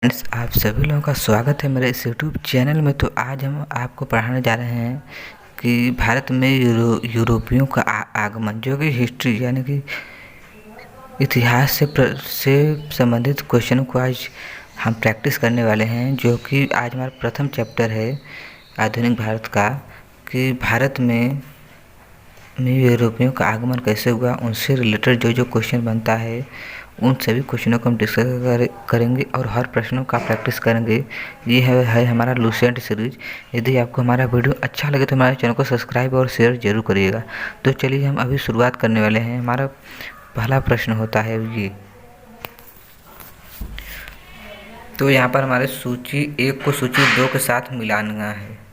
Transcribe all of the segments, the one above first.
Friends, आप सभी लोगों का स्वागत है मेरे इस यूट्यूब चैनल में। तो आज हम आपको पढ़ाने जा रहे हैं कि भारत में यूरोपियों का आगमन, जो कि हिस्ट्री यानी कि इतिहास से संबंधित क्वेश्चनों को आज हम प्रैक्टिस करने वाले हैं। जो कि आज हमारा प्रथम चैप्टर है आधुनिक भारत का, कि भारत में यूरोपियों का आगमन कैसे हुआ, उनसे रिलेटेड जो जो क्वेश्चन बनता है उन सभी क्वेश्चनों को हम डिस्कस करेंगे और हर प्रश्नों का प्रैक्टिस करेंगे। ये है हमारा लूसेंट सीरीज। यदि आपको हमारा वीडियो अच्छा लगे तो हमारे चैनल को सब्सक्राइब और शेयर जरूर करिएगा। तो चलिए हम अभी शुरुआत करने वाले हैं। हमारा पहला प्रश्न होता है ये। तो यहाँ पर हमारे सूची 1 को सूची 2 के साथ मिलाना है।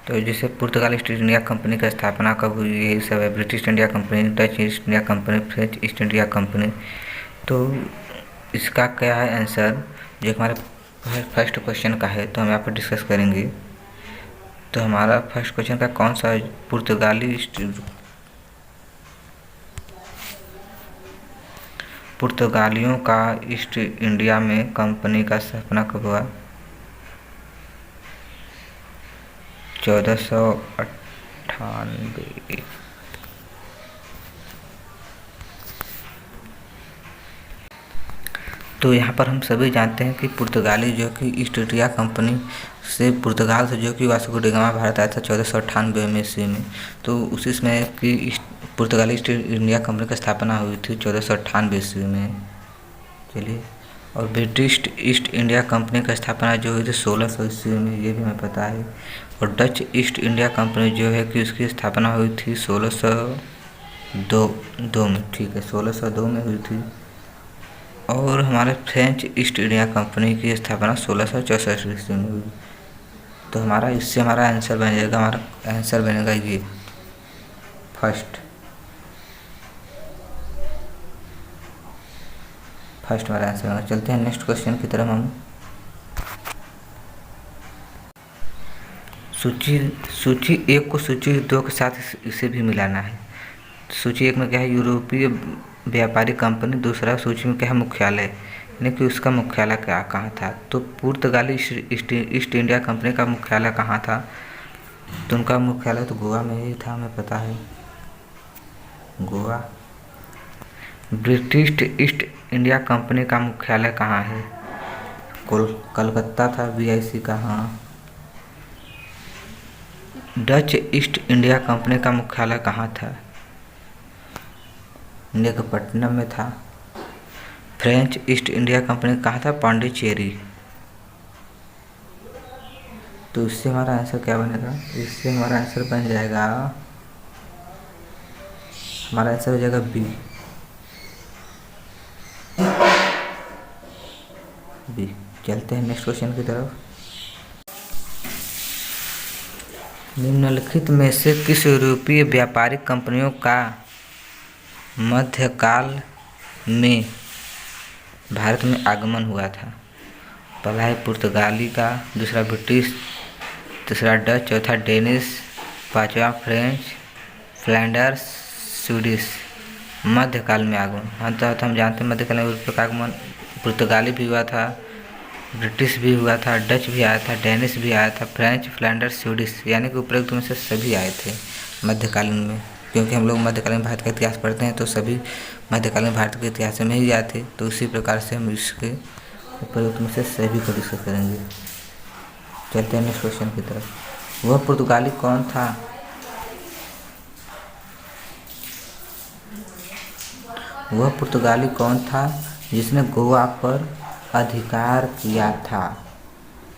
तो जैसे पुर्तगाल ईस्ट इंडिया कंपनी की स्थापना कब हुई, यही सब है। British India company, Dutch east India company, French east India company. तो इसका क्या है आंसर, जो हमारे फर्स्ट क्वेश्चन का है, तो हम यहाँ पर डिस्कस करेंगे। तो हमारा फर्स्ट क्वेश्चन का कौन सा, पुर्तगालियों का ईस्ट इंडिया में कंपनी का स्थापना कब हुआ? 1498। तो यहाँ पर हम सभी जानते हैं कि पुर्तगाली जो कि ईस्ट इंडिया कंपनी से, पुर्तगाल से जो कि वास्को डी गामा भारत आया था 1498 में ईस्वी में। तो उसी समय की पुर्तगाली ईस्ट इंडिया कंपनी की स्थापना हुई थी 1498 ईस्वी में। चलिए, और ब्रिटिश ईस्ट इंडिया कंपनी की स्थापना जो हुई थी 1600 ईस्वी में, ये भी हमें पता है। और डच ईस्ट इंडिया कंपनी जो है कि उसकी स्थापना हुई थी 1602 में। ठीक है, 1602 में हुई थी। और हमारे फ्रेंच ईस्ट इंडिया कंपनी की स्थापना 1664 ईस्वी में हुई। तो हमारा इससे हमारा आंसर बन जाएगा, हमारा आंसर बनेगा ये फर्स्ट हमारा आंसर बनेगा। चलते हैं नेक्स्ट क्वेश्चन की तरफ। हम सूची 1 को सूची 2 के साथ इसे भी मिलाना है। सूची 1 में क्या है, यूरोपीय व्यापारी कंपनी। दूसरा सूची में क्या है, मुख्यालय, यानी कि उसका मुख्यालय कहाँ था। तो पुर्तगाली ईस्ट इंडिया कंपनी का मुख्यालय कहाँ था? तो उनका मुख्यालय तो गोवा में ही था, हमें पता है, Goa. British east India company का मुख्यालय कहाँ है? कलकत्ता था, BIC कहाँ। डच ईस्ट इंडिया कंपनी का मुख्यालय कहाँ था? इंडिया के पटना में था। फ्रेंच ईस्ट इंडिया कंपनी कहाँ था? पांडिचेरी। तो इससे हमारा आंसर क्या बनेगा? इससे हमारा आंसर बन जाएगा, हमारा आंसर हो जाएगा बी। चलते हैं नेक्स्ट क्वेश्चन की तरफ। निम्नलिखित में से किस यूरोपीय व्यापारिक कंपनियों का मध्यकाल में भारत में आगमन हुआ था? पहला है पुर्तगाली का, दूसरा ब्रिटिश, तीसरा डच, चौथा डेनिश, पांचवा फ्रेंच, फ्लैंडर्स, स्वीडिश। मध्यकाल में आगमन, तो हम जानते हैं मध्यकाल में यूरोप का आगमन पुर्तगाली भी हुआ था, ब्रिटिश भी हुआ था, डच भी आया था, डेनिश भी आया था, फ्रेंच, फ्लैंडर्स, स्वीडिश, यानी कि उपरोक्त में से सभी आए थे मध्यकालीन में। क्योंकि हम लोग मध्यकालीन भारत का इतिहास पढ़ते हैं तो सभी मध्यकालीन भारत के इतिहास में ही आए थे। तो उसी प्रकार से हम इसके उपरोक्त में से सभी को डिस्कस करेंगे। चलते हैं नेक्स्ट क्वेश्चन की तरफ। वह पुर्तगाली कौन था? वह पुर्तगाली कौन था जिसने गोवा पर अधिकार किया था?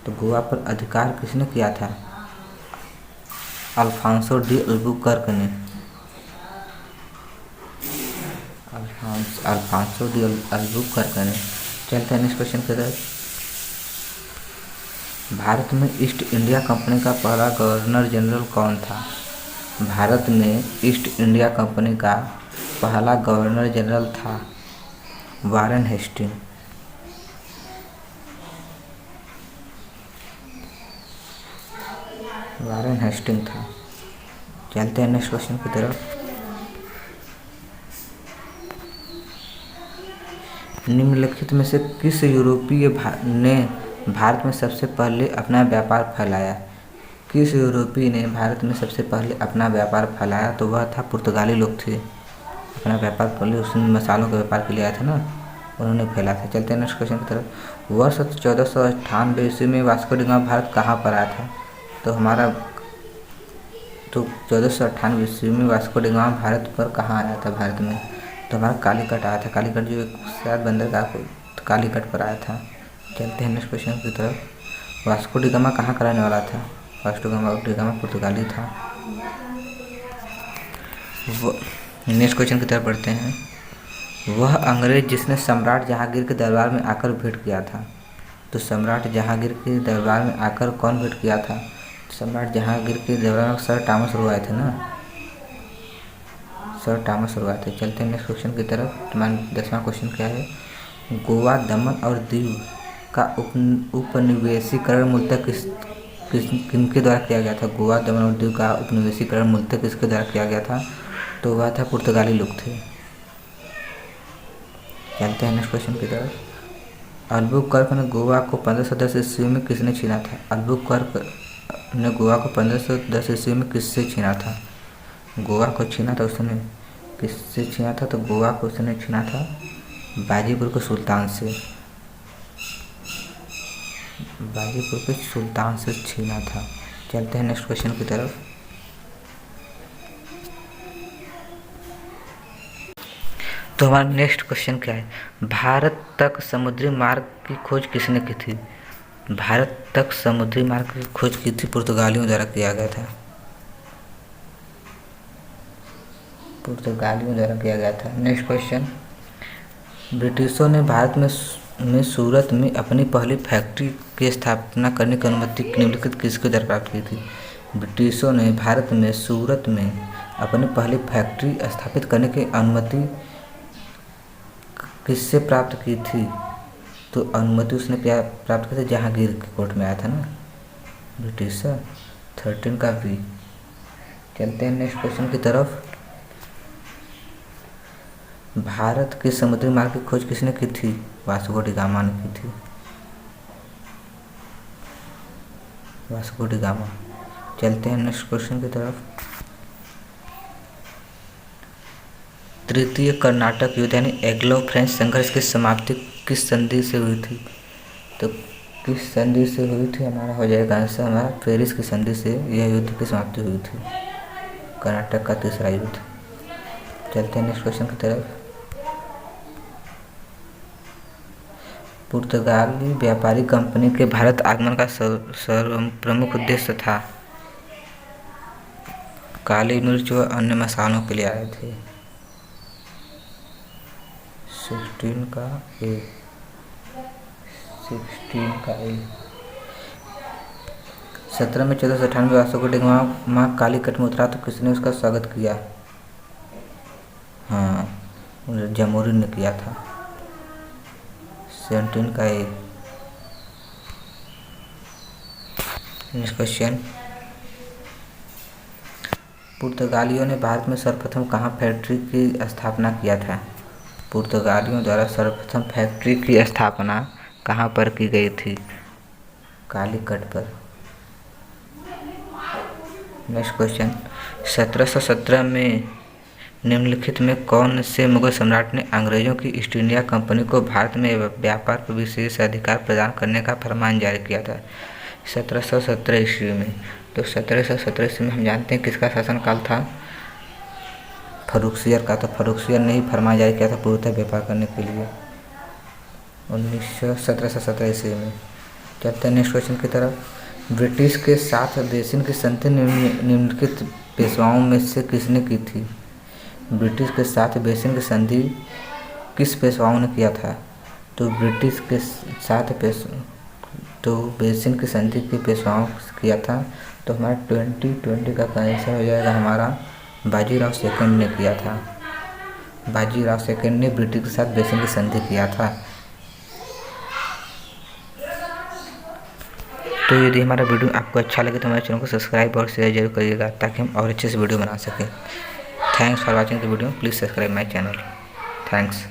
तो गोवा पर अधिकार किसने किया था? अल्फांसो डी अल्बुकर्क ने। अल्फांसो डी अल्बुकर्क ने। चलते हैं नेक्स्ट क्वेश्चन की तरफ। भारत में ईस्ट इंडिया कंपनी का पहला गवर्नर जनरल कौन था? भारत में ईस्ट इंडिया कंपनी का पहला गवर्नर जनरल था वारेन हेस्टिंग। वारेन हेस्टिंग था। चलते हैं नेक्स्ट क्वेश्चन की तरफ। निम्नलिखित में से किस यूरोपीय ने भारत में सबसे पहले अपना व्यापार फैलाया? किस यूरोपीय ने भारत में सबसे पहले अपना व्यापार फैलाया? तो वह था पुर्तगाली लोग थे। अपना व्यापार पहले उसने मसालों के व्यापार के लिए आया था ना, उन्होंने फैला था। चलते हैं नेक्स्ट क्वेश्चन की तरफ। वर्ष 1498 ईस्वी में वास्को डी गामा भारत कहाँ पर आया था? तो 1498 ईस्वी में वास्को डी गामा भारत पर कहाँ आया था? भारत में तो हमारा कालीकट आया था। कालीकट जो एक शायद बंदरगाह कालीकट पर आया था। चलते हैं नेक्स्ट क्वेश्चन की तरफ। वास्को डी गामा कहाँ का रहने वाला था? वास्को डी गामा पुर्तगाली था। नेक्स्ट क्वेश्चन की तरफ पढ़ते हैं। वह अंग्रेज जिसने सम्राट जहांगीर के दरबार में आकर भेंट किया था? तो सम्राट जहांगीर के दरबार में आकर कौन भेंट किया था? सम्राट जहांगीर के दरबार में सर टॉमस रुआ थे ना, सर टॉमस रुआ थे। चलते हैं नेक्स्ट क्वेश्चन की तरफ। तुम्हारा 10वां क्वेश्चन क्या है? गोवा, दमन और दीव का उपनिवेशीकरण मूलतः किनके द्वारा किया गया था? गोवा, दमन और दीव का उपनिवेशीकरण मूलतः किसके द्वारा किया गया था? तो वह था पुर्तगाली लोग थे। चलते हैं नेक्स्ट क्वेश्चन की तरफ। अल्बुकर्क ने गोवा को 1510 ईस्वी में किसने छीना था? अल्बुकर्क ने गोवा को 1510 ईस्वी में किससे छीना था? गोवा को छीना था उसने, किससे छीना था? तो गोवा को उसने छीना था बाजीपुर के सुल्तान से। बाजीपुर के सुल्तान से छीना था। चलते हैं नेक्स्ट क्वेश्चन की तरफ। तो हमारा नेक्स्ट क्वेश्चन क्या है? भारत तक समुद्री मार्ग की खोज किसने की थी? भारत तक समुद्री मार्ग की खोज की थी पुर्तगालियों द्वारा किया गया था। पुर्तगालियों द्वारा किया गया था। Next question. ब्रिटिशों ने भारत में सूरत में अपनी पहली फैक्ट्री की स्थापना करने की अनुमति निम्नलिखित किसके द्वारा प्राप्त की थी? ब्रिटिशों ने भारत में सूरत में अपनी पहली फैक्ट्री स्थापित करने की अनुमति किससे प्राप्त की थी? तो अनुमति उसने क्या प्राप्त की थी? जहांगीर के कोर्ट में आया था ना, ब्रिटिशर। 13 का बी। चलते हैं नेक्स्ट क्वेश्चन की तरफ। भारत के समुद्री मार्ग की खोज किसने की थी? वास्को डी गामा ने की थी। Vasco D gamma. चलते हैं नेक्स्ट क्वेश्चन की तरफ। तृतीय कर्नाटक युद्ध यानी एंग्लो फ्रेंच संघर्ष की समाप्ति किस संधि से हुई थी? तो किस संधि से हुई थी? हमारा हो जाएगा आंसर हमारा पेरिस की संधि से यह युद्ध की समाप्ति हुई थी, कर्नाटक का तीसरा युद्ध। चलते हैं नेक्स्ट क्वेश्चन की तरफ। पुर्तगाली व्यापारी कंपनी के भारत आगमन का प्रमुख उद्देश्य था? काली मिर्च व अन्य मसालों के लिए आए थे। 16 का ए। 17 में 1498 वास्को डी गामा कालीकट में उतरा तो किसने उसका स्वागत किया? हाँ, जमोरिन ने किया था। 17 का ए। Next question. पुर्तगालियों ने भारत में सर्वप्रथम कहाँ फैक्ट्री की स्थापना किया था? पुर्तगालियों द्वारा सर्वप्रथम फैक्ट्री की स्थापना कहाँ पर की गई थी? कालीकट पर। Next question. 1717 में निम्नलिखित में कौन से मुगल सम्राट ने अंग्रेजों की ईस्ट इंडिया कंपनी को भारत में व्यापार पर विशेष अधिकार प्रदान करने का फरमान जारी किया था? 1717 ईस्वी में। तो 1717 ईस्वी में हम जानते हैं किसका शासनकाल था? फर्रुखसियर का। तो फर्रुखसियर ने ही फरमान जारी किया था पूर्णतः व्यापार करने के लिए 1717 ईस्वी में। चलते हैं नेक्स्ट क्वेश्चन की तरफ। ब्रिटिश के साथ बेसिन की संधि निम्नलिखित पेशवाओं में से किसने की थी? ब्रिटिश के साथ बेसिन की संधि किस पेशवाओं ने किया था? तो ब्रिटिश के साथ बेसिन की संधि के पेशवाओं किया था। तो हमारा 2020 का आंसर हो जाएगा हमारा बाजीराव सेकंड ने किया था। बाजीराव सेकंड ने ब्रिटिश के साथ बेसिन की संधि किया था। तो यदि हमारा वीडियो आपको अच्छा लगे तो हमारे चैनल को सब्सक्राइब और शेयर जरूर करिएगा ताकि हम और अच्छे से वीडियो बना सकें। Thanks for watching the video. Please subscribe my channel. Thanks.